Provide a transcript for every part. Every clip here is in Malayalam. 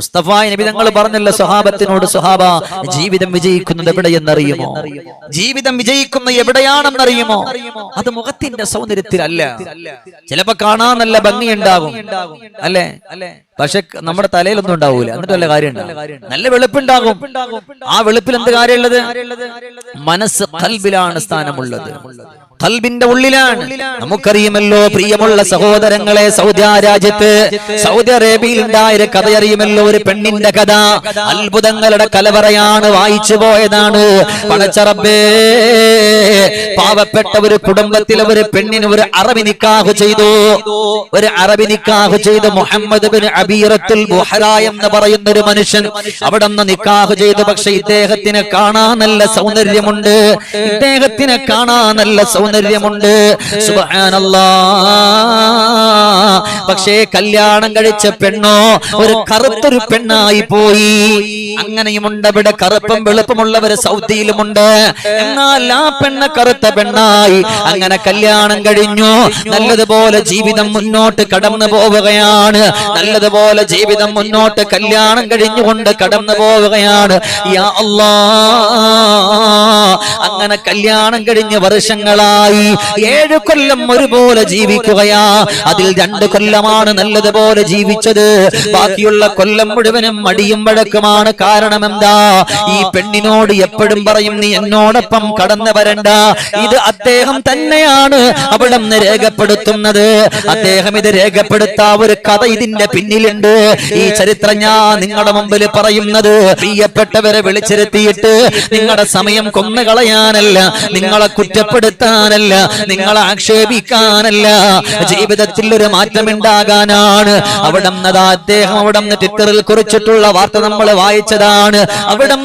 മുസ്തഫ നബി തങ്ങൾ പറഞ്ഞല്ലോ സ്വഹാബത്തിനോട്, സ്വഹാബ ജീവിതം വിജയിക്കുന്നത് എവിടെയെന്നറിയുമോ? ജീവിതം വിജയിക്കുന്ന എവിടെയാണെന്നറിയുമോ? അത് മുഖത്തിന്റെ സൗന്ദര്യത്തിലല്ല. ചിലപ്പോ കാണാൻ നല്ല ഭംഗിയുണ്ടാകും അല്ലേ, പക്ഷെ നമ്മുടെ തലയിലൊന്നും ഉണ്ടാവൂല. എന്നിട്ട് വല്ല കാര്യം നല്ല വെളുപ്പുണ്ടാകും. ആ വെളുപ്പിൽ എന്ത് കാര്യമുള്ളത്? മനസ്സ് ഖൽബിലാണ് സ്ഥാനമുള്ളത്, ഖൽബിന്റെ ഉള്ളിലാണ്. നമുക്കറിയുമല്ലോ പ്രിയമുള്ള സഹോദരങ്ങളെ, സൗദി രാജ്യത്ത്, സൗദി അറേബ്യയിൽ ഉണ്ടായ ഒരു കഥ അറിയുമല്ലോ. ഒരു പെണ്ണിന്റെ കഥ, അത്ഭുതങ്ങളുടെ കലവറയാണ്, വായിച്ചു പോയതാണ്. പടച്ച റബ്ബേ, പാവപ്പെട്ട ഒരു കുടുംബത്തിലെ ഒരു പെണ്ണിന് ഒരു അറബി നിക്കാഹ് ചെയ്തു. ഒരു അറബി നിക്കാഹ് ചെയ്ത് മുഹമ്മദ് ബിൻ അബീറത്തുൽ ബുഹറ എന്ന് പറയുന്ന ഒരു മനുഷ്യൻ അവിടെ നിന്ന് നിക്കാഹ് ചെയ്തു. പക്ഷെ ഇദ്ദേഹത്തിന് കാണാൻ നല്ല സൗന്ദര്യമുണ്ട്, ഇദ്ദേഹത്തിന് കാണാൻ നല്ല സൗന്ദര്യമുണ്ട്. സുബ്ഹാനല്ലാഹ്. പക്ഷേ കല്യാണം കഴിച്ച പെണ്ണോ ഒരു കറുത്തൊരു പെണ്ണായി പോയി. അങ്ങനെയുമുണ്ട് ഇവിടെ, കറുപ്പും വെളുപ്പമുള്ളവര് സൗദിയിലുമുണ്ട്. എന്നാൽ ആ പെണ്ണ് കറുത്ത പെണ്ണായി. അങ്ങനെ കല്യാണം കഴിഞ്ഞു, നല്ലതുപോലെ ജീവിതം മുന്നോട്ട് കടന്നു പോവുകയാണ്. നല്ലതുപോലെ ജീവിതം മുന്നോട്ട് കല്യാണം കഴിഞ്ഞുകൊണ്ട് കടന്നു പോവുകയാണ്. യാ അല്ലാഹ്. അങ്ങനെ കല്യാണം കഴിഞ്ഞ വർഷങ്ങളായി, 7 കൊല്ലം ഒരുപോലെ ജീവിക്കുകയാ. അതിൽ 2 കൊല്ലമാണ് നല്ലതുപോലെ ജീവിച്ചത്. ബാക്കിയുള്ള കൊല്ലം മുഴുവനും മടിയും വഴക്കുമാണ്. കാരണം എന്താ? ഈ പെണ്ണിനോട് എപ്പോഴും പറയും, നീ എന്നോടൊപ്പം കടന്നു വരണ്ട. ഇത് അദ്ദേഹം തന്നെയാണ് അവിടെ നിന്ന് രേഖപ്പെടുത്തുന്നത്. അദ്ദേഹം ഇത് രേഖപ്പെടുത്താ ഒരു കഥ ഇതിന്റെ പിന്നിലുണ്ട്. ഈ ചരിത്രം ഞാൻ നിങ്ങളുടെ മുമ്പിൽ പറയുന്നത് പ്രിയപ്പെട്ടവരെ വിളിച്ചിരുത്തിയിട്ട് നിങ്ങളുടെ സമയം കൊന്നുകളയാനല്ല, നിങ്ങളെ കുറ്റപ്പെടുത്താനല്ല, നിങ്ങളെ ആക്ഷേപിക്കാനല്ല, ജീവിതത്തിൽ ഒരു മാറ്റമുണ്ടാകാനാണ്. അവിടെ അദ്ദേഹം അവിടെ ട്വിറ്ററിൽ കുറിച്ചിട്ടുള്ള വാർത്ത നമ്മൾ വായിച്ചതാണ്. അവിടെ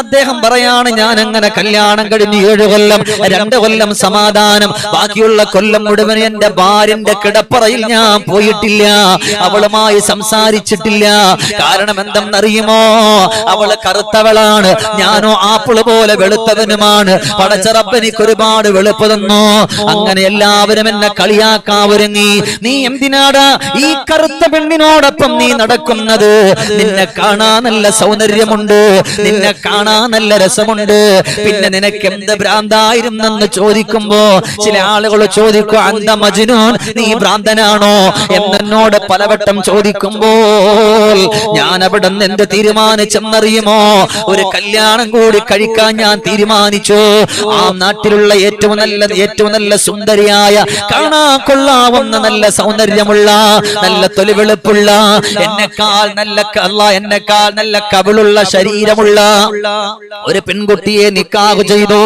അദ്ദേഹം പറയാണ്, ഞാൻ അങ്ങനെ കല്യാണം കഴിഞ്ഞ് 7 കൊല്ലം, 2 കൊല്ലം സമാധാനം, ബാക്കിയുള്ള കൊല്ലം മുഴുവൻ എന്റെ ഭാര്യന്റെ കിടപ്പറയിൽ ഞാൻ പോയിട്ടില്ല, അവളുമായി സംസാരിച്ചിട്ടില്ല. കാരണം എന്തെന്നറിയുമോ? അവള് കറുത്തവളാണ്, ഞാനോ ആപ്പിള് പോലെ വെളുത്തവനുമാണ്. പടച്ച റബ്ബ് എനിക്ക് ഒരുപാട് വെളുപ്പ് തന്നു. അങ്ങനെ എല്ലാവരും എന്നെ കളിയാക്കാവൊരുങ്ങി. നീ എന്തിനാടാ ഈ കറുത്ത പെണ്ണിനോടൊപ്പം നീ നടക്കുന്നത്? നിന്നെ കാണാൻ നല്ല സൗന്ദര്യമുണ്ട്, നിന്നെ കാണാൻ നല്ല രസമുണ്ട്, പിന്നെ നിനക്ക് എന്ത് ഭ്രാന്തായിരുന്നെന്ന് ചോദിക്കുമ്പോ ചില ആളുകൾ ചോദിക്കും, അന്ത മജ്നൂൻ, നീ ഭ്രാന്തനാണോ എന്നോട് പലവട്ടം ചോദിക്കുമ്പോൾ ഞാൻ അവിടെ നിന്ന് എന്ത് തീരുമാനിച്ചെന്നറിയുമോ? ഒരു കല്യാണം കൂടി കഴിക്കാൻ ഞാൻ തീരുമാനിച്ചു. ആ നാട്ടിലുള്ള ഏറ്റവും നല്ല സുന്ദരിയായ, കാണാൻ കൊള്ളാവുന്ന നല്ല സൗന്ദര്യമുള്ള, നല്ല തൊലിവെളുപ്പുള്ള, എന്നെക്കാൾ നല്ല കവിളുള്ള ശരീരമുള്ള ഒരു പെൺകുട്ടിയെ നിക്കാഹ് ചെയ്തു.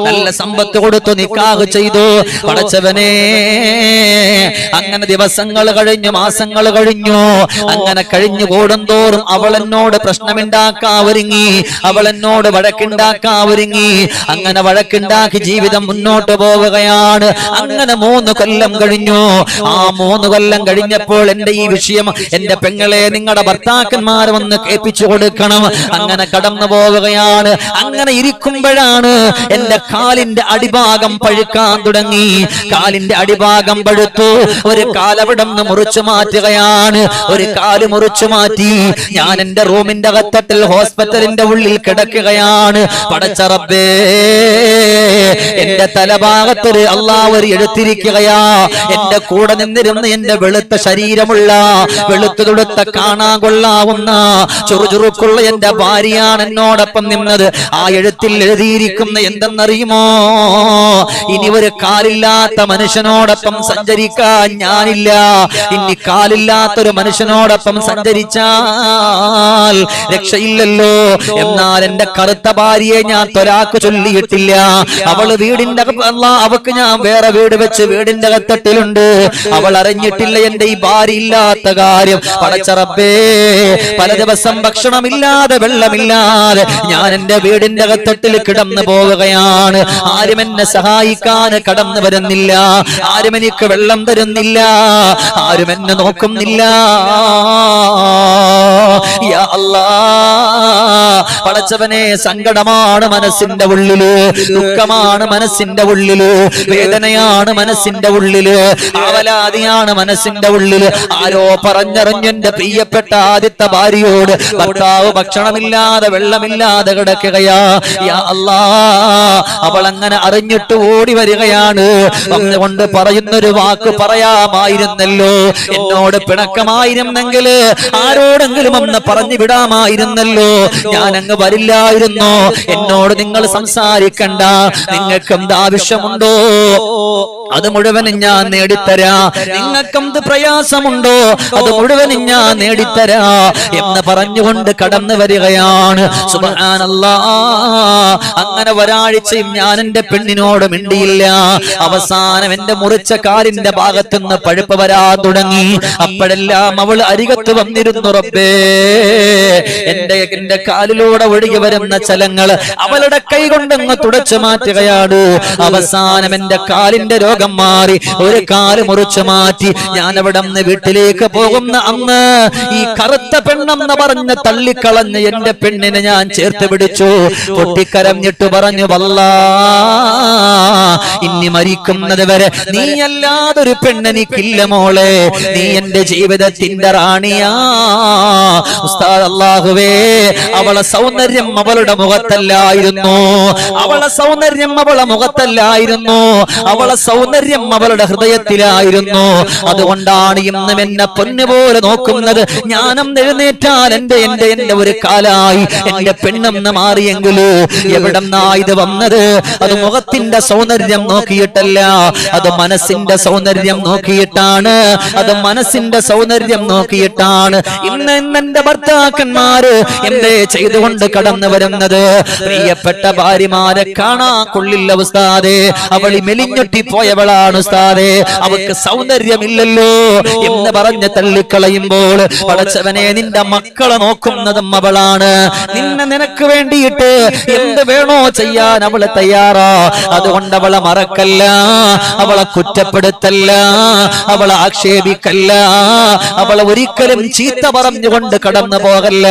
നല്ല സമ്പത്ത് കൊടുത്തു നിക്കാഹ് ചെയ്തു. പടച്ചവനെ, അങ്ങനെ ദിവസങ്ങൾ കഴിഞ്ഞു, മാസങ്ങൾ കഴിഞ്ഞു. അങ്ങനെ കഴിഞ്ഞു കൂടുന്തോറും അവൾ എന്നോട് പ്രശ്നമുണ്ടാക്കാവൊരുങ്ങി, അവൾ എന്നോട് വഴക്കുണ്ടാക്കാവൊരുങ്ങി. അങ്ങനെ വഴക്കുണ്ടാക്കി ജീവിതം മുന്നോട്ട് പോവുകയാണ്. അങ്ങനെ 3 കൊല്ലം കഴിഞ്ഞു. ആ 3 കൊല്ലം കഴിഞ്ഞപ്പോൾ എന്റെ ഈ വിഷയം എന്റെ പെങ്ങളെ നിങ്ങളുടെ ഭർത്താക്കന്മാർ വന്ന് കേൾപ്പിച്ചു കൊടുക്കണം. അങ്ങനെ കടന്നു പോവുകയാണ്. അങ്ങനെ ഇരിക്കുമ്പോഴാണ് എന്റെ കാലിന്റെ അടിഭാഗം പഴുക്കാൻ തുടങ്ങി. കാലിന്റെ അടിഭാഗം പഴുത്തു. ഒരു കാലവിടം മുറിച്ചു മാറ്റുകയാണ്. ഒരു കാല് മുറിച്ചു മാറ്റി. ഞാൻ എന്റെ റൂമിന്റെ അകത്തട്ടിൽ ഹോസ്പിറ്റലിന്റെ ഉള്ളിൽ കിടക്കുകയാണ്. പടച്ച റബ്ബേ, എന്റെ തലഭാഗത്തൊരു അല്ലാഹ് ഒരു എഴുത്തിരിക്കുകയാ. എന്റെ കൂടെ നിന്നിരുന്ന എന്റെ വെളുത്ത ശരീരമുള്ള, വെളുത്തു തുടുത്ത, കാണാൻ കൊള്ളാവുന്ന, ചുറുചുറുക്കുള്ള എന്റെ ഭാര്യയാണ് എന്നോടൊപ്പം നിന്നത്. ആ എഴുത്തിൽ എഴുതിയിരിക്കുന്ന എന്തെന്നറിയുമോ? ഇനി ഒരു കാലില്ലാത്ത മനുഷ്യനോടൊപ്പം സഞ്ചരിക്കാൻ ഞാനില്ല. ഇനി കാലില്ലാത്തൊരു മനുഷ്യനോടൊപ്പം സഞ്ചരിച്ചാൽ രക്ഷയില്ലല്ലോ. എന്നാൽ എന്റെ കറുത്ത ഭാര്യയെ ഞാൻ തൊലാക്ക് ചൊല്ലിയിട്ടില്ല. അവള് വീടിന്റെ അവക്ക് ഞാൻ വേറെ വീട് വെച്ച് വീടിന്റെ അകത്തട്ടിലുണ്ട്. അവൾ അറിഞ്ഞിട്ടില്ല എന്റെ ഈ ഭാര്യ ഇല്ലാത്ത കാര്യം. പടച്ച റബ്ബേ, പല ദിവസം ഭക്ഷണമില്ലാതെ വെള്ളമില്ലാതെ ഞാൻ എന്റെ വീടിന്റെ അകത്തട്ടിൽ കിടന്നു പോവുകയാണ്. ആരും എന്നെ സഹായിക്കാൻ കടന്നു വരുന്നില്ല, ആരും എനിക്ക് വെള്ളം തരുന്നില്ല, ആരും എന്നെ നോക്കുന്നില്ല. യാ അല്ലാഹ്, പടച്ചവനെ സങ്കടമാണ് മനസ്സിന്റെ ഉള്ളില്, ദുഃഖമാണ് മനസ്സിന്റെ ഉള്ളില്, വേദനയാണ് മനസ്സിന്റെ ഉള്ളില്, ആവലാതിയാണ് മനസ്സിന്റെ ഉള്ളില്. ആരോ പറഞ്ഞറിഞ്ഞെന്റെ പ്രിയപ്പെട്ട ആദ്യത്തെ ഭാര്യയോട് ഭർത്താവ് ഭക്ഷണമില്ലാതെ വെള്ളമില്ലാതെ കിടക്കുകയാ. യാ അല്ലാ, അവൾ അങ്ങനെ അറിഞ്ഞിട്ട് ഓടി വരികയാണ്. വന്നുകൊണ്ട് പറയുന്നൊരു വാക്ക് പറയാമായിരുന്നല്ലോ, എന്നോട് പിണക്കമായിരുന്നെങ്കിൽ ആരോടെങ്കിലും ഒന്ന് പറഞ്ഞു വിടാമായിരുന്നല്ലോ, ഞാൻ അങ്ങ് വരില്ലായിരുന്നു. എന്നോട് നിങ്ങൾ സംസാരിക്കണ്ട, നിങ്ങൾക്ക് എന്ത് ആവശ്യമുണ്ടോ അത് മുഴുവനും ഞാൻ നേടിത്തരാ, നിങ്ങൾക്കെന്ത് പ്രയാസമുണ്ടോ അത് മുഴുവനും ഞാൻ നേടിത്തരാ എന്ന് പറഞ്ഞുകൊണ്ട് കടന്നു വരികയാണ്. സുബ്ഹാനല്ലാഹ്. അങ്ങനെ ഒരാഴ്ചയും ഞാൻ എന്റെ പെണ്ണിനോട് മിണ്ടിയില്ല. അവസാനം എന്റെ മുറിച്ച കാലിന്റെ ഭാഗത്തുനിന്ന് പഴുപ്പ് വരാൻ തുടങ്ങി. അപ്പോഴെല്ലാം അവൾ അരികത്ത് വന്നിരുന്നു. റബ്ബേ, എന്റെ കാലിലൂടെ ഒഴുകി വരുന്ന ചലങ്ങൾ അവളുടെ കൈ കൊണ്ടങ്ങ് തുടച്ചു മാറ്റുകയാണ്. അവസാനം എന്റെ കാലിന്റെ രോഗം മാറി, ഒരു കാല് മുറിച്ചു മാറ്റി. ഞാൻ അവിടെ നിന്ന് വീട്ടിലേക്ക് പോകുന്ന അന്ന് ഈ കറുത്ത പെണ്ണെന്ന് പറഞ്ഞ് തള്ളിക്കളഞ്ഞ് എന്റെ പെണ്ണിനെ ഞാൻ ചേർത്ത് പിടിച്ചു. പൊട്ടിക്കരഞ്ഞിട്ട് പറഞ്ഞു, വല്ലാ, ഇനി മരിക്കുന്നത് വരെ നീ അല്ലാതൊരു പെണ്ണെനിക്കില്ല മോളെ, നീ എന്റെ ജീവിതത്തിന്റെ റാണിയാ. ഉസ്താദ്, അല്ലാഹുവേ, അവളെ സൗന്ദര്യം അവളുടെ മുഖത്തല്ലായിരുന്നു, അവളെ സൗന്ദര്യം അവളെ മുഖത്തല്ലായിരുന്നു, അവളെ സൗന്ദര്യം അവളുടെ ഹൃദയത്തിലായിരുന്നു. അതുകൊണ്ടാണ് ഇന്നും എന്നെ പൊന്നുപോലെ നോക്കുന്നത്. ഞാനും എഴുന്നേറ്റാൽ എന്റെ ഒരു കാലായി എന്റെ പെണ്ണെന്ന് മാറിയെങ്കിലോ എവിടെന്നാ ഇത് വന്നത്? അത് മുഖത്തിന്റെ സൗന്ദര്യം നോക്കിയിട്ടല്ല, അത് മനസ്സിന്റെ സൗന്ദര്യം നോക്കിയിട്ടാണ്, അത് മനസ്സിന്റെ സൗന്ദര്യം നോക്കിയിട്ടാണ്. ഇന്ന് എന്റെ ഭർത്താക്കന്മാര് എന്തേ ചെയ്തുകൊണ്ട് കടന്നു വരുന്നത്? പ്രിയപ്പെട്ട ഭാര്യമാരെ കാണാൻ കൊള്ളില്ല ഉസ്താദേ, അവൾ മെലിഞ്ഞൊട്ടി പോയവളാണ് ഉസ്താദേ, അവൾക്ക് സൗന്ദര്യമില്ലല്ലോ എന്ന് പറഞ്ഞ് തള്ളിക്കളയുമ്പോൾ, പടച്ചവനെ, നിന്റെ മക്കളെ നോക്കുന്നതും അവളാണ്. നിനക്ക് വേണ്ടിയിട്ട് എന്ത് വേണോ ചെയ്യാൻ അവള് തയ്യാറാ. അതുകൊണ്ട് അവളെ മറക്കല്ല, അവളെ കുറ്റപ്പെടുത്തല്ല, അവളെ ആക്ഷേപിക്കല്ല, അവളെ ഒരിക്കലും ചീത്ത പറഞ്ഞുകൊണ്ട് കടന്നു പോകല്ല.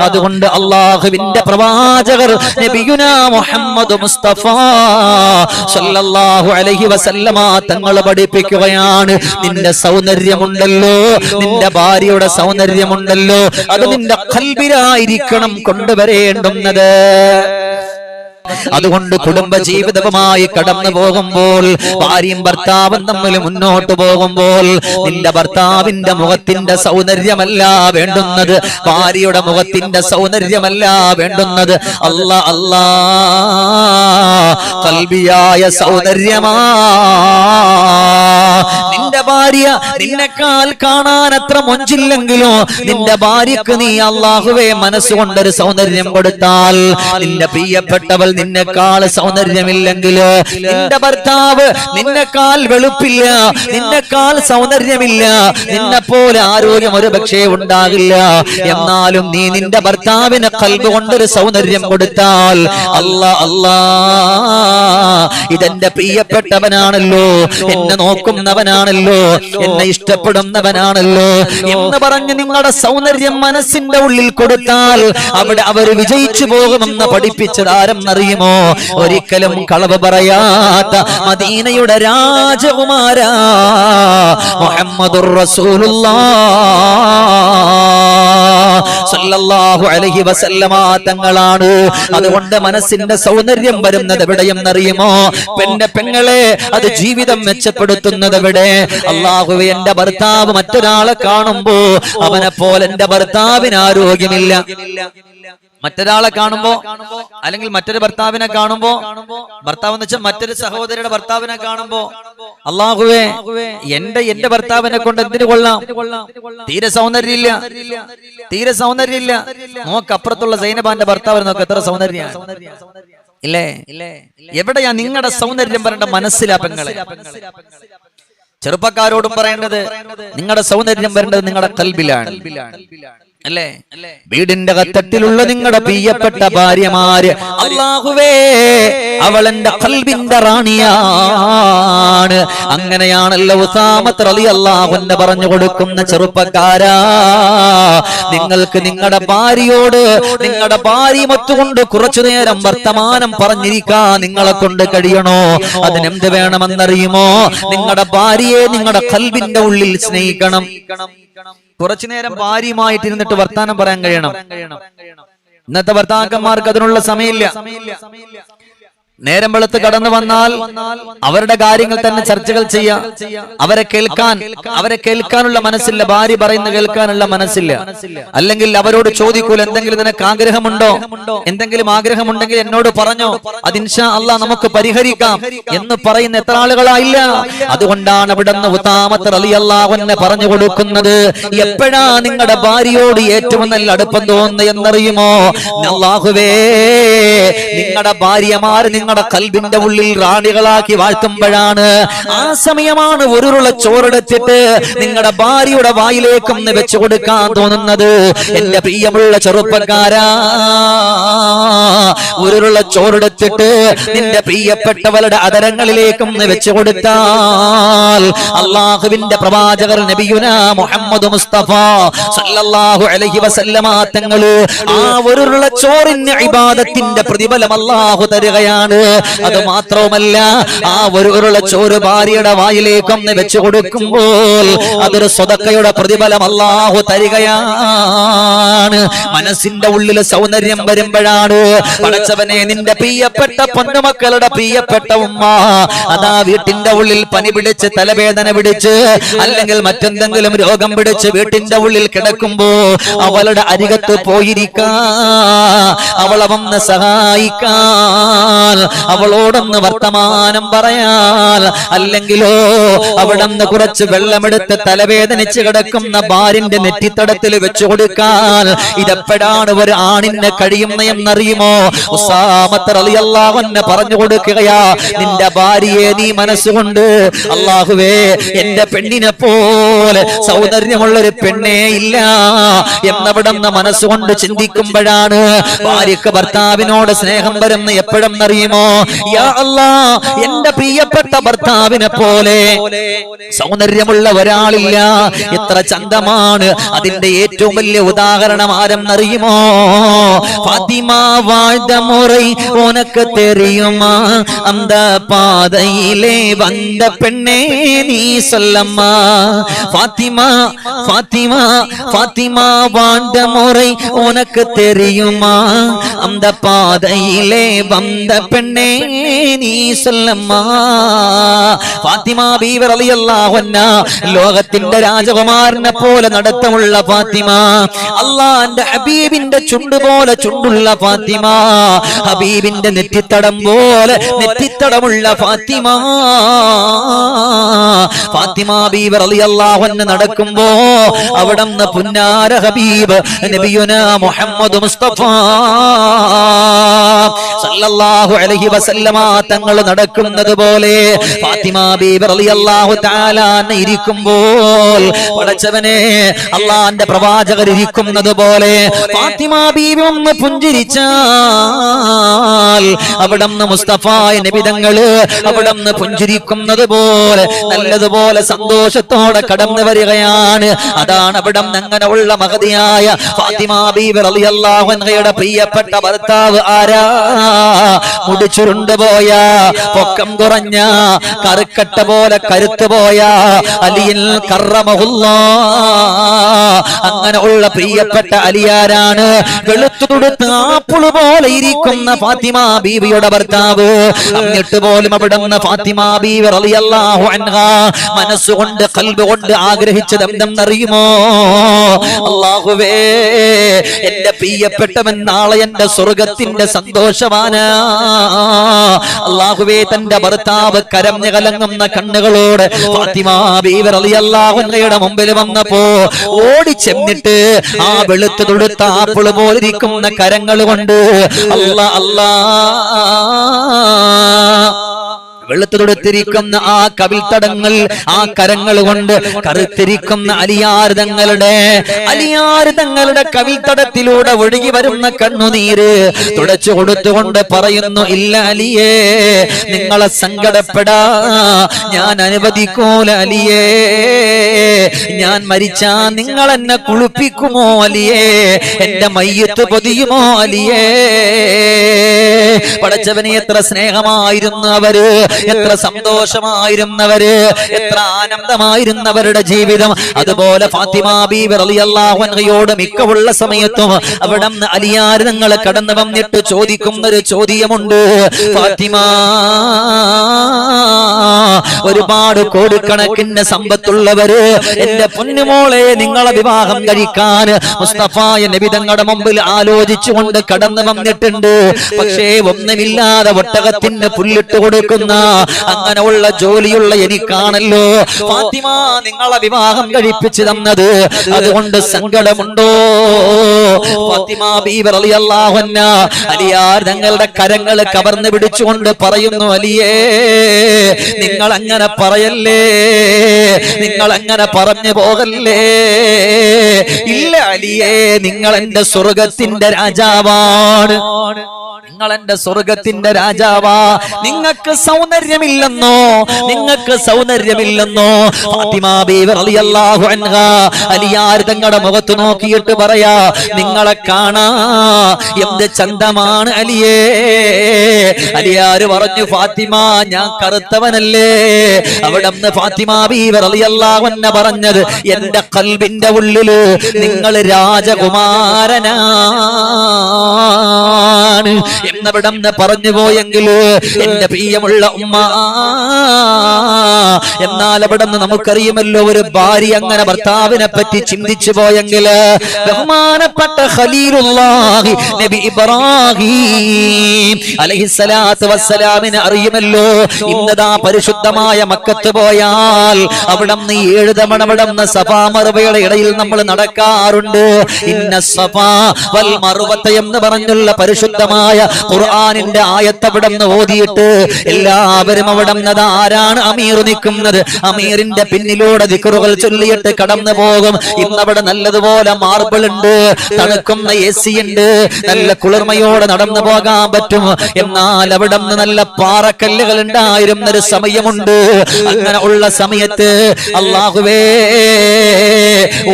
അതുകൊണ്ട് അള്ളാഹുവിന്റെ പ്രവാചകർ നബിയുനാ മുഹമ്മദ് മുസ്തഫ സല്ലല്ലാഹു അലൈഹി വസല്ലമ തങ്ങൾ പഠിപ്പിക്കുകയാണ്, നിന്റെ സൗന്ദര്യമുണ്ടല്ലോ, നിന്റെ ഭാര്യയുടെ സൗന്ദര്യമുണ്ടല്ലോ, അത് നിന്റെ ഖൽബിലായിരിക്കണം കൊണ്ടുവരേണ്ടുന്നത്. അതുകൊണ്ട് കുടുംബ ജീവിതവുമായി കടന്നു പോകുമ്പോൾ, ഭാര്യയും ഭർത്താവും തമ്മിൽ മുന്നോട്ട് പോകുമ്പോൾ, നിന്റെ ഭർത്താവിന്റെ മുഖത്തിന്റെ സൗന്ദര്യമല്ല വേണ്ടുന്നത്, ഭാര്യയുടെ മുഖത്തിന്റെ സൗന്ദര്യമല്ല വേണ്ടുന്നത്, അല്ലാ ഖൽബിയായ സൗന്ദര്യമാ. നിന്റെ ഭാര്യ നിന്നെക്കാൾ കാണാൻ അത്ര മൊഞ്ചില്ലെങ്കിലോ നിന്റെ ഭാര്യക്ക് നീ അല്ലാഹുവേ മനസ്സുകൊണ്ടൊരു സൗന്ദര്യം കൊടുത്താൽ, നിന്റെ പ്രിയപ്പെട്ടവൾ നിന്നെക്കാൾ സൗന്ദര്യമില്ലെങ്കിൽ, നിന്റെ ഭർത്താവ് നിന്നെക്കാൾ വെളുപ്പില്ല, നിന്നെക്കാൾ സൗന്ദര്യമില്ല, നിന്നെപ്പോലെ ആരോഗ്യം ഒരു പക്ഷേ ഉണ്ടാകില്ല, എന്നാലും നീ നിന്റെ ഭർത്താവിന് ഖൽബ് കൊണ്ടൊരു സൗന്ദര്യം കൊടുത്താൽ, അല്ലാ ഇതെന്റെ പ്രിയപ്പെട്ടവനാണല്ലോ, എന്നെ നോക്കുന്നവനാണല്ലോ, എന്നെ ഇഷ്ടപ്പെടുന്നവനാണല്ലോ എന്ന് പറഞ്ഞ് നിങ്ങളുടെ സൗന്ദര്യം മനസ്സിന്റെ ഉള്ളിൽ കൊടുത്താൽ അവിടെ അവർ വിജയിച്ചു പോകുമെന്ന് പഠിപ്പിച്ചത് ആരെന്നറിയുമോ? ഒരിക്കലും കളവ് പറയാത്ത മദീനയുടെ രാജകുമാരാ മുഹമ്മദുർ റസൂലുള്ളാഹ് സല്ലല്ലാഹു അലൈഹി വസല്ലമ തങ്ങളാണ്. അതുകൊണ്ട് മനസ്സിന്റെ സൗന്ദര്യം വരുന്നത് എവിടെയെന്നറിയുമോ? പെങ്ങളെ, അത് ജീവിതം മെച്ചപ്പെടുത്തുന്നത് എവിടെ? അല്ലാഹുവേ, എന്റെ ഭർത്താവ് മറ്റൊരാളെ കാണുമ്പോ അവനെ പോലെ എന്റെ ഭർത്താവിന് ആരോഗ്യമില്ല. മറ്റൊരാളെ കാണുമ്പോ, അല്ലെങ്കിൽ മറ്റൊരു ഭർത്താവിനെ കാണുമ്പോ, ഭർത്താവ് എന്ന് വെച്ചാൽ മറ്റൊരു സഹോദരിയുടെ ഭർത്താവിനെ കാണുമ്പോ, അല്ലാഹുവേ, എന്റെ ഭർത്താവിനെ കൊണ്ട് എന്തിനു കൊള്ളാം? തീരെ സൗന്ദര്യമില്ല, തീരെ സൗന്ദര്യമില്ല. നോക്കപ്പുറത്തുള്ള സൈനബാന്റെ ഭർത്താവിന് നോക്ക്, എത്ര സൗന്ദര്യമാണ് ഇല്ലേ? എവിടെയാ നിങ്ങളുടെ സൗന്ദര്യം വരേണ്ട? മനസ്സിലാ പെങ്ങളെ. ചെറുപ്പക്കാരോടും പറയേണ്ടത്, നിങ്ങളുടെ സൗന്ദര്യം വരേണ്ടത് നിങ്ങളുടെ ഖൽബിലാണ്. അല്ലേ? വീടിന്റെ കത്തട്ടിലുള്ള നിങ്ങളുടെ പ്രിയപ്പെട്ട ഭാര്യമാര്, അല്ലാഹുവേ അവൾ എന്റെ ഖൽബിന്റെ റാണിയാണ്. അങ്ങനെയാണല്ലോ ഉസാമത്ത് റളിയല്ലാഹു അൻഹു പറഞ്ഞു കൊടുക്കുന്ന ചെറുപ്പക്കാരാ, നിങ്ങൾക്ക് നിങ്ങളുടെ ഭാര്യയോട് നിങ്ങളുടെ ഭാര്യമൊത്തുകൊണ്ട് കുറച്ചു നേരം വർത്തമാനം പറഞ്ഞിരിക്കാൻ നിങ്ങളെ കൊണ്ട് കഴിയണോ? അതിനെന്ത് വേണമെന്നറിയുമോ? നിങ്ങളുടെ ഭാര്യയെ നിങ്ങളുടെ ഖൽബിന്റെ ഉള്ളിൽ സ്നേഹിക്കണം. കുറച്ചു നേരം ഭാര്യയുമായിട്ട് ഇരുന്നിട്ട് വർത്താനം പറയാൻ കഴിയണം. ഇന്നത്തെ ഭർത്താക്കന്മാർക്ക് അതിനുള്ള സമയമില്ല. നേരം വെളുത്ത് കടന്നു വന്നാൽ അവരുടെ കാര്യങ്ങൾ തന്നെ ചർച്ചകൾ ചെയ്യാം. അവരെ കേൾക്കാനുള്ള മനസ്സില്ല. ഭാര്യ പറയുന്ന കേൾക്കാനുള്ള മനസ്സില്ല. അല്ലെങ്കിൽ അവരോട് ചോദിക്കൂല, എന്തെങ്കിലും നിനക്ക് ആഗ്രഹമുണ്ടോ? എന്തെങ്കിലും ആഗ്രഹമുണ്ടെങ്കിൽ എന്നോട് പറഞ്ഞോ, അത് ഇൻഷാ അല്ലാഹ് നമുക്ക് പരിഹരിക്കാം എന്ന് പറയുന്ന എത്ര ആളുകളായില്ല. അതുകൊണ്ടാണ് ഇവിടുന്ന് ഉസാമത്ത് റളിയല്ലാഹു അൻഹു പറഞ്ഞു കൊടുക്കുന്നത്, എപ്പോഴാ നിങ്ങളുടെ ഭാര്യയോട് ഏറ്റവും നല്ല അടുപ്പം തോന്നുന്നത് എന്നറിയുമോ? അല്ലാഹുവേ നിങ്ങളുടെ ഭാര്യമാർ നിങ്ങളുടെ ഖൽബിന്റെ ഉള്ളിൽ റാണികളാക്കി വാഴ്ത്തുമ്പോഴാണ്. ആ സമയമാണ് ഒരുരുള ചോറെടുത്തിട്ട് നിങ്ങളുടെ ഭാര്യയുടെ വായിലേക്കൊന്ന് വെച്ചു കൊടുക്കാൻ തോന്നുന്നത്. എന്റെ പ്രിയമുള്ള ചെറുപ്പക്കാരാ, ഒരുരുള ചോറെടുത്തിട്ട് നിന്റെ പ്രിയപ്പെട്ടവരുടെ അതരങ്ങളിലേക്കൊന്ന് വെച്ചു കൊടുത്താൽ അള്ളാഹുവിന്റെ പ്രവാചകർ നബിയുനാ മുഹമ്മദ് മുസ്തഫ സല്ലല്ലാഹു അലൈഹി വസല്ലമ തങ്ങള് ആ ഒരുരുള ചോറിന് ഇബാദത്തിന്റെ പ്രതിഫലം അല്ലാഹു തരുകയാണ്. അത് മാത്രവുമല്ല, ആ ഒരുരുള ചോറ് ഭാര്യയുടെ വായിലേക്കൊന്ന് വെച്ചു കൊടുക്കുമ്പോൾ അതൊരു സ്വതക്കയുടെ പ്രതിഫലം അല്ലാഹു തരികയാണ്. മനസ്സിന്റെ ഉള്ളിൽ സൗന്ദര്യം വരുമ്പോഴാണ് പടച്ചവനെ നിന്റെ പ്രിയപ്പെട്ട പൊന്നുമക്കളുടെ പ്രിയപ്പെട്ട ഉമ്മ അതാ വീട്ടിന്റെ ഉള്ളിൽ പനി പിടിച്ച് തലവേദന പിടിച്ച് അല്ലെങ്കിൽ മറ്റെന്തെങ്കിലും രോഗം പിടിച്ച് വീട്ടിന്റെ ഉള്ളിൽ കിടക്കുമ്പോ അവളുടെ അരികത്ത് പോയിരിക്കാൻ, അവളെ വന്ന് സഹായിക്കാൻ, അവളോടൊന്ന് വർത്തമാനം പറയാൻ, അല്ലെങ്കിലോ അവിടന്ന് കുറച്ച് വെള്ളമെടുത്ത് തലവേദനിച്ച് കിടക്കുന്ന ഭാര്യന്റെ നെറ്റിത്തടത്തിൽ വെച്ചു കൊടുക്കാൻ ഇതെപ്പോഴാണ് ഒരു ആണിന് കഴിയുന്നതെന്നറിയുമോ? ഉസാമത്ത് റളിയല്ലാഹു അൻഹു പറഞ്ഞു കൊടുക്കുകയാ, നിന്റെ ഭാര്യയെ നീ മനസ്സുകൊണ്ട് അല്ലാഹുവേ എന്റെ പെണ്ണിനെ പോലെ സൗന്ദര്യമുള്ളൊരു പെണ്ണേ ഇല്ല എന്നവിടുന്ന് മനസ്സുകൊണ്ട് ചിന്തിക്കുമ്പോഴാണ് ഭാര്യക്ക് ഭർത്താവിനോട് സ്നേഹം വരുന്ന എപ്പോഴെന്നറിയുമോ? യാ അല്ലാഹ് എന്റെ പ്രിയപ്പെട്ട ഭർത്താവിനെ പോലെ സൗന്ദര്യമുള്ള ഒരാളില്ല. എത്ര ചന്തമാണ്. അതിന്റെ ഏറ്റവും വലിയ ഉദാഹരണം ആരെന്നറിയുമോ? ഫാത്തിമ വാഴ്ന്ന മുறை ഉനക്ക് തെരിയുമാ, അന്ത പാതയിലെ വந்த പെണ്ണേ നീ சொல்லம்மா. ഫാത്തിമ ഫാത്തിമ ഫാത്തിമ വാഴ്ന്ന മുறை ഉനക്ക് തെരിയുമാ, അന്ത പാതയിലെ വந்த പെണ്ണേ നീ சொல்லம்மா. ഫാത്തിമ ബീവി റളിയല്ലാഹു അൻഹാ ലോകത്തിന്റെ രാജകുമാരനെ പോലെ നടത്തമുള്ള ഫാത്തിമ, അല്ലാഹുവിന്റെ ഹബീബിന്റെ ചുണ്ട് പോലെ ചുണ്ടുള്ള ഫാത്തിമ, ഹബീബിന്റെ നെറ്റിത്തടം പോലെ നെറ്റിത്തടമുള്ള ഫാത്തിമ. ഫാത്തിമ ബീവി റളിയല്ലാഹു അൻഹ നടക്കുമ്പോ അവിടുന്ന് പുന്നാര ഹബീബ് നബിയുനാ മുഹമ്മദ് മുസ്തഫ സല്ലല്ലാഹു അലൈഹി വസല്ലമ തങ്ങൾ നടക്കുന്നത് പോലെ ഫാത്തിമ ബീവി റളിയല്ലാഹു തആല ഇരിക്കുമ്പോൾ പടച്ചവനെ അല്ലാഹുവിന്റെ പ്രവാചകർ ഇരിക്കുന്നത് പോലെ ഫാത്തിമ ബീവി ഒന്ന് പുഞ്ചിരിച്ചാൽ അവിടുന്ന് മുസ്തഫ നബി തങ്ങള് അവിടുന്ന് പുഞ്ചിരിക്കുന്നത് പോലെ നല്ലതുപോലെ സന്തോഷത്തോടെ കടന്നു വരികയാണ്. അതാണ് അവിടുന്ന് അങ്ങനെയുള്ള മഹതിയായ ഫാത്തിമ ബീവി റളിയല്ലാഹു അൻഹയുടെ പ്രിയപ്പെട്ട ഭർത്താവ് ആരാ? മുടിച്ചുരുണ്ട് പോയ, പൊക്കം കുറഞ്ഞ, കറുക്കട്ട പോലെ കരുത്തു പോയ അലിയിൽ കറമഹുല്ലാഹ്. അങ്ങനെ ഉള്ള പ്രിയപ്പെട്ട അലിയാരാണ്? വെളുത്തു തുടുത്ത് ആപ്പിള് പോലെ ഇരിക്കുന്ന ഫാത്തിമ ബീവിയുടെ ഭർത്താവ്. എന്നിട്ട് പോലും അവിടുന്ന് ഫാത്തിമ ബീവി റളിയല്ലാഹു അൻഹാ മനസ്സുകൊണ്ട് ഖൽബ് കൊണ്ട് ആഗ്രഹിച്ചത് എന്തെന്നറിയുമോ? അല്ലാഹുവേ എന്റെ പ്രിയപ്പെട്ടവൻ നാളെ എന്റെ സ്വർഗത്തിന്റെ സന്തോഷവാനാ. അല്ലാഹുവേ തന്റെ ഭർത്താവ് കരഞ്ഞു കലങ്ങുന്ന കണ്ണുകളോട് ഫാത്തിമ ബീവി റളിയല്ലാഹു അൻഹയുടെ മുമ്പിൽ വന്നപ്പോ ഓടിച്ചെന്നിട്ട് ആ വെളുത്തു തുടുത്ത ആപ്പിള് പോലിരിക്കുന്ന കരങ്ങൾ കൊണ്ട് അല്ലാ അല്ലാ വെളുത്തു തൊടുത്തിരിക്കുന്ന ആ കവിൾത്തടങ്ങൾ, ആ കരങ്ങൾ കൊണ്ട് കറുത്തിരിക്കുന്ന അലിയാർ തങ്ങളുടെ കവിൾത്തടത്തിലൂടെ ഒഴുകി വരുന്ന കണ്ണുനീര് തുടച്ചു കൊടുത്തുകൊണ്ട് പറയുന്നു, ഇല്ല അലിയേ, നിങ്ങളെ സങ്കടപ്പെടാ ഞാൻ അനുവദിക്കൂല അലിയേ. ഞാൻ മരിച്ചാ നിങ്ങൾ എന്നെ കുളിപ്പിക്കുമോ അലിയേ? എന്റെ മയ്യത്ത് പൊതിയുമോ അലിയേ? പടച്ചവനെ, എത്ര സ്നേഹമായിരുന്നു അവര്, എത്ര സന്തോഷമായിരുന്നവര്, എത്ര ആനന്ദമായിരുന്നവരുടെ ജീവിതം. അതുപോലെ ഫാത്തിമ ബീവി റളിയല്ലാഹു അൻഹയോട് മിക്കവുള്ള സമയത്തും അവിടെ അലിയാർ തങ്ങൾ കടന്നു വന്നിട്ട് ചോദിക്കുന്ന ഒരു ചോദ്യമുണ്ട്. ഫാത്തിമ, ഒരുപാട് കോടിക്കണക്കിന് സമ്പത്തുള്ളവര് എന്റെ പൊന്നുമോളെ നിങ്ങളെ വിവാഹം കഴിക്കാൻ മുസ്തഫായ നബി തങ്ങളുടെ മുമ്പിൽ ആലോചിച്ചുകൊണ്ട് കടന്നു വന്നിട്ടുണ്ട്. പക്ഷേ ഒന്നുമില്ലാതെ ഒട്ടകത്തിന് പുല്ലിട്ട് കൊടുക്കുന്ന അങ്ങനെയുള്ള ജോലിയുള്ള എനിക്കാണല്ലോ ഫാത്തിമ നിങ്ങളെ വിവാഹം കഴിപ്പിച്ചു തന്നത്. അതുകൊണ്ട് സങ്കടമുണ്ടോ? ഫാത്തിമ ബീവി റളിയല്ലാഹു അൻഹ അലിയാർ തങ്ങളുടെ കരങ്ങൾ കവർന്നു പിടിച്ചുകൊണ്ട് പറയുന്നു, അലിയേ, നിങ്ങൾ അങ്ങനെ പറയല്ലേ, നിങ്ങൾ അങ്ങനെ പറഞ്ഞു പോകല്ലേ. ഇല്ല അലിയേ, നിങ്ങൾ എന്റെ സ്വർഗത്തിന്റെ രാജാവാണ്, നിങ്ങൾ എന്റെ സ്വർഗത്തിന്റെ രാജാവാ. നിങ്ങൾക്ക് സൗന്ദര്യമില്ലെന്നോ? നിങ്ങൾക്ക് സൗന്ദര്യമില്ലെന്നോ? ഫാത്തിമ ബീവി റളിയല്ലാഹു അൻഹ അലിയാർ തങ്ങളുടെ മുഖത്ത് നോക്കിയിട്ട് പറയാ, നിങ്ങളെ കാണാ എന്ത് ചന്തമാണ് അലിയേ. അലിയാർ പറഞ്ഞു, ഫാത്തിമ, ഞാൻ കറുത്തവനല്ലേ? അവിടെ ഫാത്തിമ ബീവി റളിയല്ലാഹു അൻഹ പറഞ്ഞത്, എന്റെ ഖൽബിന്റെ ഉള്ളില് നിങ്ങൾ രാജകുമാരനാണ് എന്നവിടം പറഞ്ഞു പോയെങ്കിൽ എന്റെ പ്രിയമുള്ള ഉമ്മ, എന്നാൽ അവിടെ നമുക്കറിയുമല്ലോ, ഒരു ഭാര്യ അങ്ങനെ ഭർത്താവിനെ പറ്റി ചിന്തിച്ചു പോയെങ്കിൽ ബഹുമാനപ്പെട്ട ഖലീലുള്ളാഹി നബി ഇബ്രാഹിം അലൈഹിസ്സലാത്തു വസ്സലാമിനെ അറിയുമല്ലോ. ഇന്നതാ പരിശുദ്ധമായ മക്കത്ത് പോയാൽ അവിടെ 7 തവണ അവിടെ സഫാ മർവയുടെ ഇടയിൽ നമ്മൾ നടക്കാറുണ്ട്. ഇന്ന സഫാ വൽ മർവത എന്ന് പറഞ്ഞുള്ള പരിശുദ്ധമായ ഖുർആനിന്റെ ആയത്ത് അവിടെ ഓതിയിട്ട് എല്ലാവരും അവിടെ ആരാണ് അമീർ നിൽക്കുന്നത്, അമീറിന്റെ പിന്നിലൂടെ ദിക്റുകൾ ചൊല്ലിയിട്ട് കടന്നു പോകും. ഇന്നവിടെ നല്ലതുപോലെ മാർബിൾ ഉണ്ട്, തണുക്കുന്ന AC ഉണ്ട്, നല്ല കുളിർമയോടെ നടന്നു പോകാൻ പറ്റും. എന്നാൽ അവിടെ നല്ല പാറക്കല്ലുകൾ ഉണ്ടായിരുന്ന ഒരു സമയമുണ്ട്. അങ്ങനെ ഉള്ള സമയത്ത് അല്ലാഹുവേ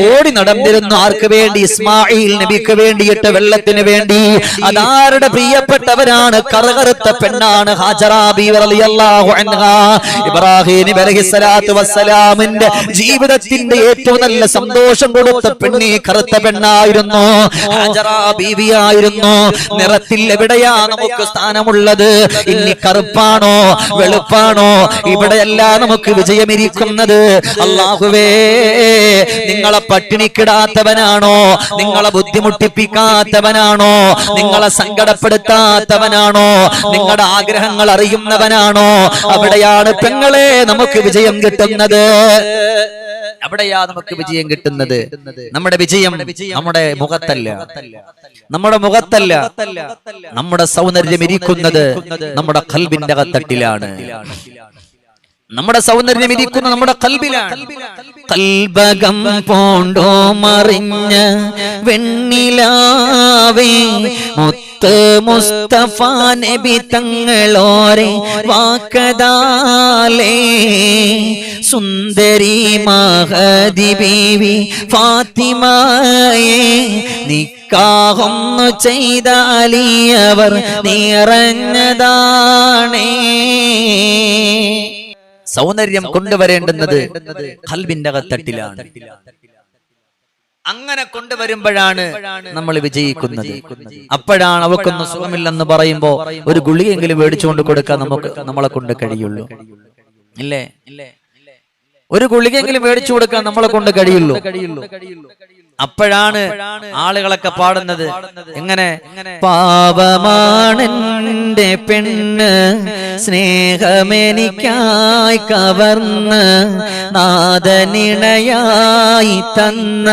ഓടി നടന്നിരുന്നു. ആർക്ക് വേണ്ടി? ഇസ്മായിൽ നബിക്ക് വേണ്ടിയിട്ട്, വെള്ളത്തിന് വേണ്ടി. അതാരുടെ പ്രിയപ്പെട്ടവരാണ്? കറുകറുത്ത പെണ്ണാണ് ഹാജറ ബീവി റളിയല്ലാഹു അൻഹാ. ഇബ്രാഹിം നബി അലൈഹിസ്സലാത്തു വസ്സലാമിന്റെ ജീവിതത്തിന്റെ ഏറ്റവും നല്ല സന്തോഷം കൊടുത്ത പെണ്ണി കറുത്ത പെണ്ണായിരുന്നു, ഹാജറ ബീവിയായിരുന്നു. നിറത്തിൽ എവിടെയാ നമുക്ക് സ്ഥാനമുള്ളത്? ഇനി കറുപ്പാണോ വെളുപ്പാണോ? ഇവിടെയല്ല നമുക്ക് വിജയമിരിക്കുന്നത്. അല്ലാഹുവേ, നിങ്ങളെ പട്ടിണിക്കിടാത്തവനാണോ? നിങ്ങളെ ബുദ്ധിമുട്ടിപ്പിക്കാത്തവനാണോ? നിങ്ങളെ സങ്കടപ്പെടുത്താത്തവനാണോ? നിങ്ങളുടെ ആഗ്രഹങ്ങൾ അറിയുന്നവനാണോ? അവിടെയാണ് പെങ്ങളെ നമുക്ക് വിജയം കിട്ടുന്നത്. അവിടെയാ നമുക്ക് വിജയം കിട്ടുന്നത്. നമ്മുടെ വിജയം നമ്മുടെ മുഖത്തല്ല, നമ്മുടെ മുഖത്തല്ല. നമ്മുടെ സൗന്ദര്യം ഇരിക്കുന്നത് നമ്മുടെ ഖൽബിന്റെ അകത്തട്ടിലാണ്. നമ്മുടെ സൗന്ദര്യം ഇരിക്കുന്നത് നമ്മുടെ ഖൽബിലാണ്. കൽബകം പോണ്ടോ മറിഞ്ഞ വെണ്ണിലാവേ, മുത്ത് മുസ്തഫ നബി തങ്ങളോരെ വാക്കദാലേ, സുന്ദരി മഹദി ബീവി ഫാത്തിമയെ നിക്കാഹൊന്നു ചെയ്ത അലിയവർ നിറഞ്ഞതാണേ. സൗന്ദര്യം കൊണ്ടുവരേണ്ടുന്നത് ഖൽബിന്റെ അകത്തട്ടിലാണ്. അങ്ങനെ കൊണ്ടുവരുമ്പോഴാണ് നമ്മൾ വിജയിക്കുന്നത്. അപ്പോഴാണ് അവക്കൊന്നും സുഖമില്ലെന്ന് പറയുമ്പോ ഒരു ഗുളികയെങ്കിലും മേടിച്ചുകൊണ്ട് കൊടുക്കാൻ നമ്മളെ കൊണ്ട് കഴിയുള്ളൂ. ഇല്ലേ? ഒരു ഗുളികയെങ്കിലും മേടിച്ചു കൊടുക്കാൻ നമ്മളെ കൊണ്ട് കഴിയുള്ളൂ. അപ്പോഴാണ് ആളുകളൊക്കെ പാടുന്നത് എങ്ങനെ? പാവമാണെന്റെ പെണ്ണ് സ്നേഹമെനിക്കായി കവർന്ന് നാദനിണയായി തന്ന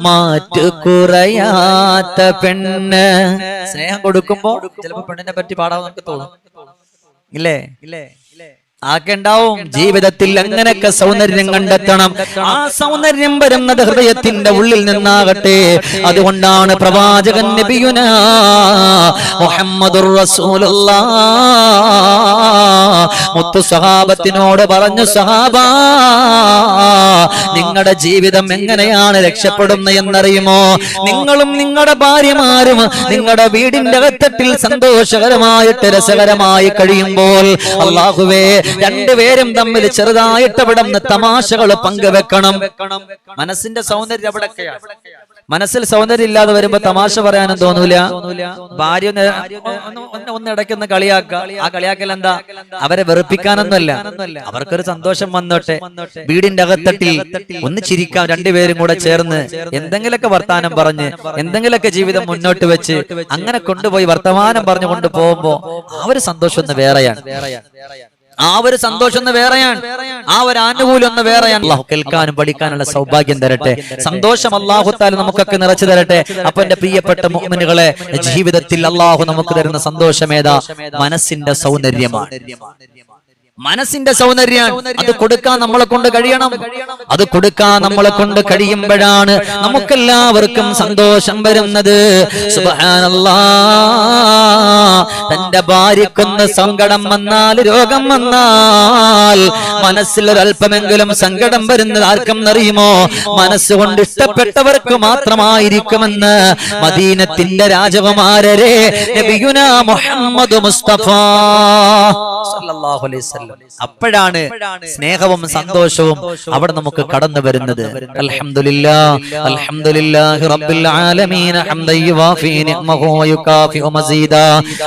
മാറ്റു കുറയാത്ത പെണ്ണ്. സ്നേഹം കൊടുക്കുമ്പോ ചിലപ്പോ പെണ്ണിനെ പറ്റി പാടാൻ നമുക്ക് തോന്നും. ഇല്ലേ? ആക്കണ്ടാവും. ജീവിതത്തിൽ അങ്ങനെയൊക്കെ സൗന്ദര്യം കണ്ടെത്തണം. ആ സൗന്ദര്യം വരുന്നത് ഹൃദയത്തിന്റെ ഉള്ളിൽ നിന്നാകട്ടെ. അതുകൊണ്ടാണ് പ്രവാചകൻ നബിയുനാ മുഹമ്മദുർ റസൂലുള്ളാഹ് മുത്തു സഹാബത്തിനോട് പറഞ്ഞു, സഹാബാ, നിങ്ങളുടെ ജീവിതം എങ്ങനെയാണ് രക്ഷപ്പെടുന്നത് എന്നറിയുമോ? നിങ്ങളും നിങ്ങളുടെ ഭാര്യമാരും നിങ്ങളുടെ വീടിന്റെ അകത്തട്ടിൽ സന്തോഷകരമായിട്ട് രസകരമായി കഴിയുമ്പോൾ അല്ലാഹുവേ, രണ്ടുപേരും തമ്മിൽ ചെറുതായിട്ട് ഇവിടെ തമാശകൾ പങ്കുവെക്കണം. മനസ്സിന്റെ സൗന്ദര്യം അവിടെയൊക്കെയാണ്. മനസ്സിൽ സൗന്ദര്യം ഇല്ലാതെ വരുമ്പോ തമാശ പറയാനും തോന്നൂല. ഭാര്യ ഒന്ന് ഇടയ്ക്കൊന്ന് കളിയാക്കുക. ആ കളിയാക്കൽ എന്താ? അവരെ വെറുപ്പിക്കാനൊന്നുമല്ല, അവർക്കൊരു സന്തോഷം വന്നോട്ടെ. വീടിന്റെ അകത്തട്ടിൽ ഒന്ന് ചിരിക്കാം, രണ്ടുപേരും കൂടെ ചേർന്ന് എന്തെങ്കിലൊക്കെ വർത്താനം പറഞ്ഞ് എന്തെങ്കിലൊക്കെ ജീവിതം മുന്നോട്ട് വെച്ച് അങ്ങനെ കൊണ്ടുപോയി വർത്തമാനം പറഞ്ഞു കൊണ്ടുപോകുമ്പോ ആ ഒരു സന്തോഷം ഒന്ന് വേറെയാണ്. ആ ഒരു സന്തോഷം ഒന്ന് വേറെയാണ്. ആ ഒരു ആനുകൂല്യം ഒന്ന് വേറെയാണ്. അല്ലാഹു കേൾക്കാനും പഠിക്കാനുള്ള സൗഭാഗ്യം തരട്ടെ. സന്തോഷം അല്ലാഹു തആല നമുക്കൊക്കെ നിറച്ചു തരട്ടെ. അപ്പൊ എന്റെ പ്രിയപ്പെട്ട മുഅ്മിനുകളെ, ജീവിതത്തിൽ അല്ലാഹു നമുക്ക് തരുന്ന സന്തോഷമേതാ? മനസ്സിന്റെ സൗന്ദര്യമാണ്. മനസ്സിന്റെ സൗന്ദര്യം അത് കൊടുക്കാൻ നമ്മളെ കൊണ്ട് കഴിയണം. അത് കൊടുക്കാൻ നമ്മളെ കൊണ്ട് കഴിയുമ്പോഴാണ് നമുക്കെല്ലാവർക്കും സന്തോഷം വരുന്നത്. സുബ്ഹാനല്ലാഹ്. തന്റെ ഭാര്യക്കൊന്ന് സങ്കടം വന്നാൽ, രോഗം വന്നാൽ മനസ്സിലൊരല്പമെങ്കിലും സങ്കടം വരുന്നത് ആർക്കും അറിയുമോ? മനസ്സുകൊണ്ട് ഇഷ്ടപ്പെട്ടവർക്ക് മാത്രമായിരിക്കുമെന്ന് മദീനത്തിന്റെ രാജകുമാരരെ നബിയുനാ മുഹമ്മദ് മുസ്തഫ സല്ലല്ലാഹു അലൈഹി വസല്ലം. അപ്പോഴാണ് സ്നേഹവും സന്തോഷവും അവിടെ നമുക്ക് കടന്നു വരുന്നത്. അൽഹംദുലില്ലാഹ്, അൽഹംദുലില്ലാഹി റബ്ബിൽ ആലമീൻ ഹംദൻ യുവാഫി നിഅമഹു വയുകാഫിഉ മസീദാ.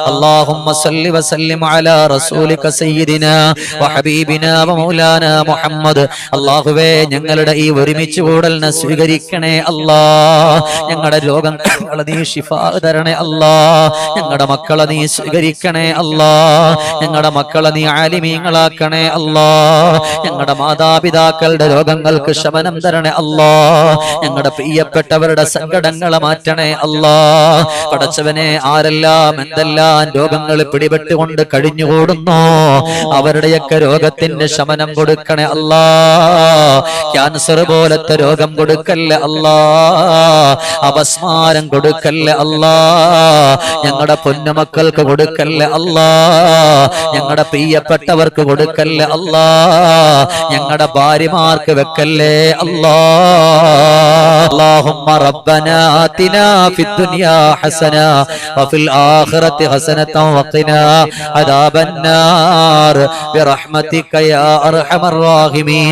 അല്ലാഹുമ്മ സല്ലി വസല്ലിം അലാ റസൂലിക സയ്യിദിനാ വഹബീബിനാ വമൗലാനാ മുഹമ്മദ്. അല്ലാഹുവേ, ഞങ്ങളുടെ ഈ ഒരുമിച്ച് കൂടലിനെ സ്വീകരിക്കണേ അല്ലാഹ്. ഞങ്ങളുടെ രോഗങ്ങളെ നീ ശിഫാ തരണേ അല്ലാഹ്. ഞങ്ങളുടെ മക്കളെ നീ സ്വീകരിക്കണേ അല്ലാഹ്. ഞങ്ങളുടെ മക്കളെ നീ ആലിമീങ്ങളാക്കണേ അല്ലാഹ്. ഞങ്ങളുടെ മാതാപിതാക്കളുടെ രോഗങ്ങൾക്ക് ശമനം തരണേ അല്ലാഹ്. ഞങ്ങളുടെ പ്രിയപ്പെട്ടവരുടെ സങ്കടങ്ങളെ മാറ്റണേ അല്ലാഹ്. പടച്ചവനെ, ആരെല്ലാം എന്തെല്ലാം രോഗങ്ങൾ പിടിപെട്ടുകൊണ്ട് കഴിഞ്ഞുകൂടുന്നോ അവരുടെയൊക്കെ രോഗത്തിന്റെ ശമനം കൊടുക്കണേ അല്ലാഹ്. ക്യാൻസർ പോലത്തെ രോഗം കൊടുക്കല്ലേ അല്ലാഹ്. അപസ്മാരം കൊടുക്കല്ലേ അല്ലാഹ്. ഞങ്ങളുടെ പൊന്നുമക്കൾക്ക് കൊടുക്കല്ലേ അല്ലാഹ്. ഞങ്ങളുടെ പ്രിയപ്പെട്ടവർക്ക് കൊടുക്കല്ലേ അല്ലാഹ്. ഞങ്ങളുടെ ഭാര്യമാർക്ക് വെക്കല്ലേ അല്ലാഹ്. അല്ലാഹുമ്മ റബ്ബനാ ആതിനാ ഫിദ്ദുനിയാ ഹസന വഫിൽ ആഖിറതി ഹസനതൻ വഖിനാ അദാബന്നാർ ബിറഹ്മതിക യാ അർഹമർ റഹീമീൻ.